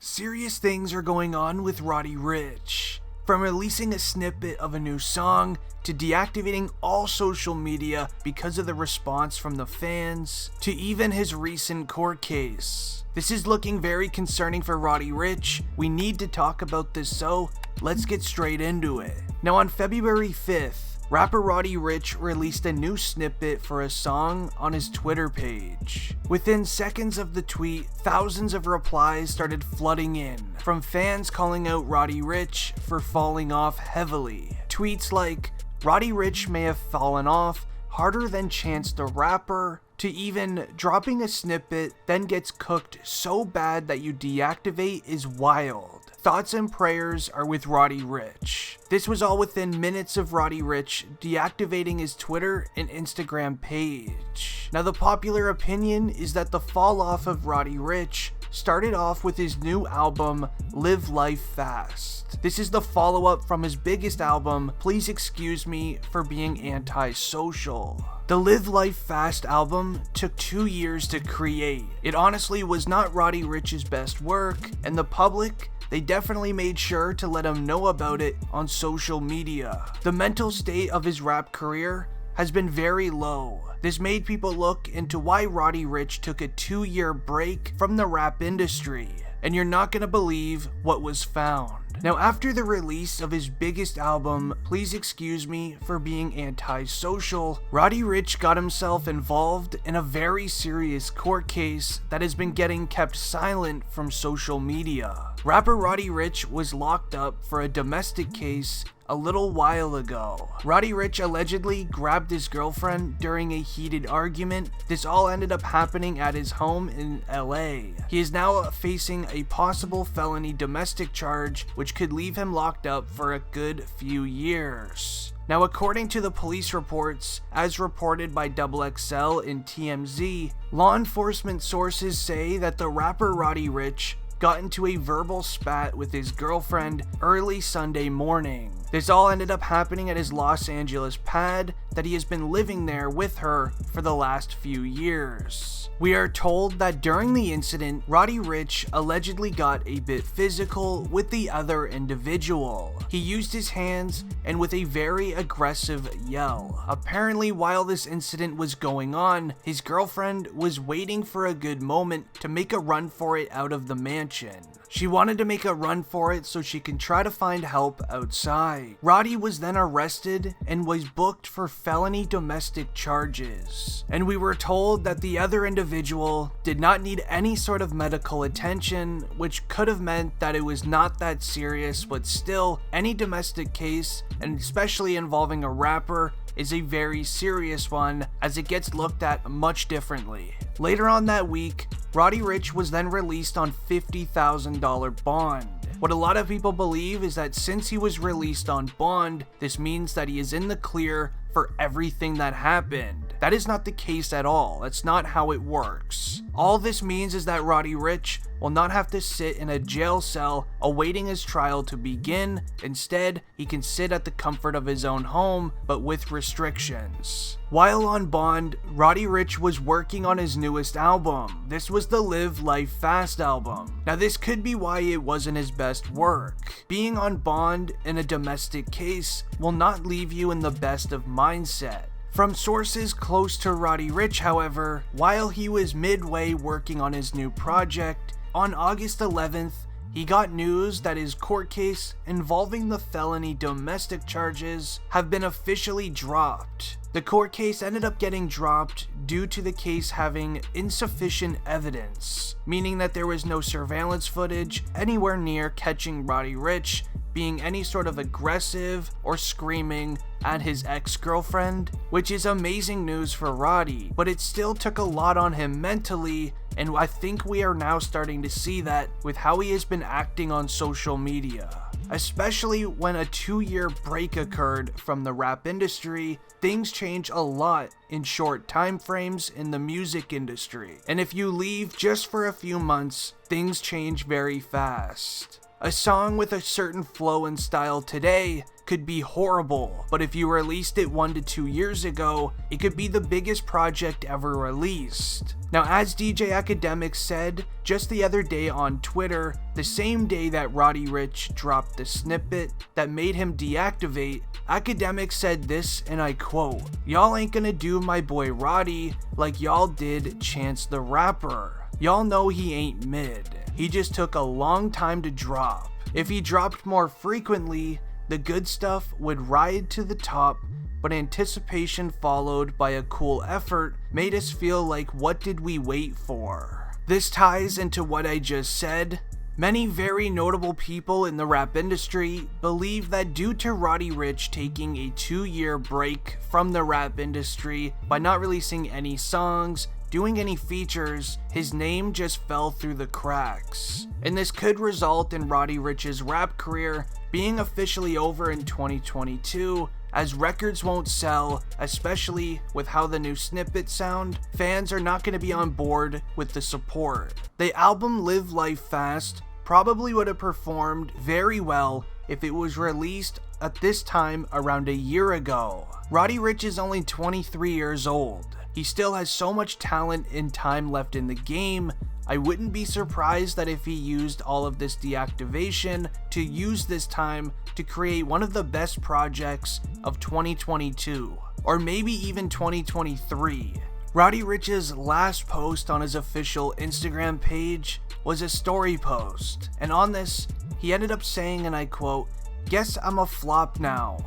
Serious things are going on with Roddy Ricch. From releasing a snippet of a new song, to deactivating all social media because of the response from the fans, to even his recent court case. This is looking very concerning for Roddy Ricch. We need to talk about this, so let's get straight into it. Now on February 5th, rapper Roddy Ricch released a new snippet for a song on his Twitter page. Within seconds of the tweet, thousands of replies started flooding in, from fans calling out Roddy Ricch for falling off heavily. Tweets like, "Roddy Ricch may have fallen off harder than Chance the Rapper," to even dropping a snippet then gets cooked so bad that you deactivate is wild. Thoughts and prayers are with Roddy Ricch. This was all within minutes of Roddy Ricch deactivating his Twitter and Instagram page. Now the popular opinion is that the fall off of Roddy Ricch started off with his new album, Live Life Fast. This is the follow-up from his biggest album, Please Excuse Me for Being Antisocial. The Live Life Fast album took 2 years to create. It honestly was not Roddy Ricch's best work, and the public, they definitely made sure to let him know about it on social media. The mental state of his rap career has been very low. This made people look into why Roddy Ricch took a 2-year break from the rap industry, and you're not gonna believe what was found. Now after the release of his biggest album, Please Excuse Me for Being Antisocial, Roddy Ricch got himself involved in a very serious court case that has been getting kept silent from social media. Rapper Roddy Ricch was locked up for a domestic case a little while ago. Roddy Ricch allegedly grabbed his girlfriend during a heated argument. This all ended up happening at his home in LA. He is now facing a possible felony domestic charge, which could leave him locked up for a good few years. Now according to the police reports, as reported by XXL and TMZ, law enforcement sources say that the rapper Roddy Ricch got into a verbal spat with his girlfriend early Sunday morning. This all ended up happening at his Los Angeles pad that he has been living there with her for the last few years. We are told that during the incident, Roddy Ricch allegedly got a bit physical with the other individual. He used his hands and with a very aggressive yell. Apparently while this incident was going on, his girlfriend was waiting for a good moment to make a run for it out of the mansion. She wanted to make a run for it so she can try to find help outside. Roddy was then arrested and was booked for felony domestic charges. And we were told that the other individual did not need any sort of medical attention, which could have meant that it was not that serious, but still, any domestic case, and especially involving a rapper, is a very serious one as it gets looked at much differently. Later on that week, Roddy Ricch was then released on $50,000 bond. What a lot of people believe is that since he was released on bond, this means that he is in the clear for everything that happened. That is not the case at all. That's not how it works. All this means is that Roddy Ricch will not have to sit in a jail cell awaiting his trial to begin. Instead, he can sit at the comfort of his own home, but with restrictions. While on bond, Roddy Ricch was working on his newest album. This was the Live Life Fast album. Now this could be why it wasn't his best work. Being on bond in a domestic case will not leave you in the best of mindset. From sources close to Roddy Ricch, however, while he was midway working on his new project, on August 11th, he got news that his court case involving the felony domestic charges have been officially dropped. The court case ended up getting dropped due to the case having insufficient evidence, meaning that there was no surveillance footage anywhere near catching Roddy Ricch being any sort of aggressive or screaming at his ex-girlfriend, which is amazing news for Roddy, but it still took a lot on him mentally, and I think we are now starting to see that with how he has been acting on social media. Especially when a 2-year break occurred from the rap industry, things change a lot in short time frames in the music industry, and if you leave just for a few months, things change very fast. A song with a certain flow and style today could be horrible, but if you released it 1 to 2 years ago, it could be the biggest project ever released. Now, as DJ Academic said just the other day on Twitter, the same day that Roddy Ricch dropped the snippet that made him deactivate, Academic said this, and I quote, "Y'all ain't gonna do my boy Roddy like y'all did Chance the Rapper. Y'all know he ain't mid. He just took a long time to drop. If he dropped more frequently, the good stuff would ride to the top, but anticipation followed by a cool effort made us feel like what did we wait for?" This ties into what I just said. Many very notable people in the rap industry believe that due to Roddy Ricch taking a 2-year break from the rap industry by not releasing any songs, doing any features, his name just fell through the cracks. And this could result in Roddy Ricch's rap career being officially over in 2022, as records won't sell, especially with how the new snippets sound. Fans are not going to be on board with the support. The album Live Life Fast probably would have performed very well if it was released at this time around a year ago. Roddy Ricch is only 23 years old. He still has so much talent and time left in the game. I wouldn't be surprised that if he used all of this deactivation to use this time to create one of the best projects of 2022, or maybe even 2023. Roddy Ricch's last post on his official Instagram page was a story post, and on this, he ended up saying, and I quote, "Guess I'm a flop now.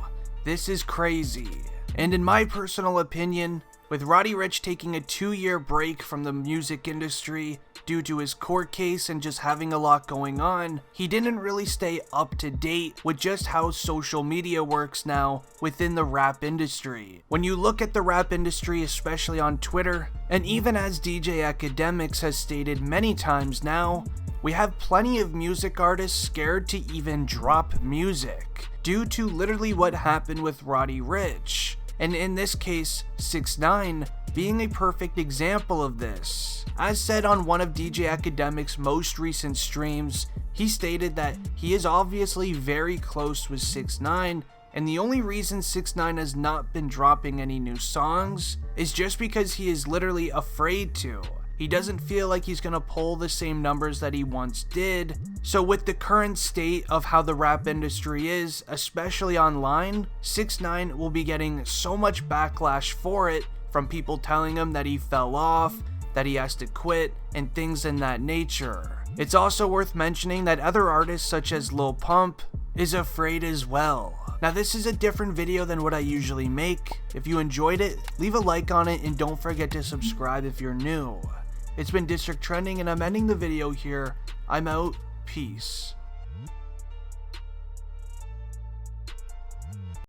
This is crazy." And in my personal opinion, with Roddy Ricch taking a 2-year break from the music industry due to his court case and just having a lot going on, he didn't really stay up to date with just how social media works now within the rap industry. When you look at the rap industry, especially on Twitter, and even as DJ Academics has stated many times now, we have plenty of music artists scared to even drop music due to literally what happened with Roddy Ricch. And in this case, 6ix9ine being a perfect example of this. As said on one of DJ Academic's most recent streams, he stated that he is obviously very close with 6ix9ine, and the only reason 6ix9ine has not been dropping any new songs is just because he is literally afraid to. He doesn't feel like he's gonna pull the same numbers that he once did. So with the current state of how the rap industry is, especially online, 6ix9ine will be getting so much backlash for it from people telling him that he fell off, that he has to quit, and things in that nature. It's also worth mentioning that other artists such as Lil Pump is afraid as well. Now this is a different video than what I usually make. If you enjoyed it, leave a like on it and don't forget to subscribe if you're new. It's been District Trending and I'm ending the video here. I'm out. Peace.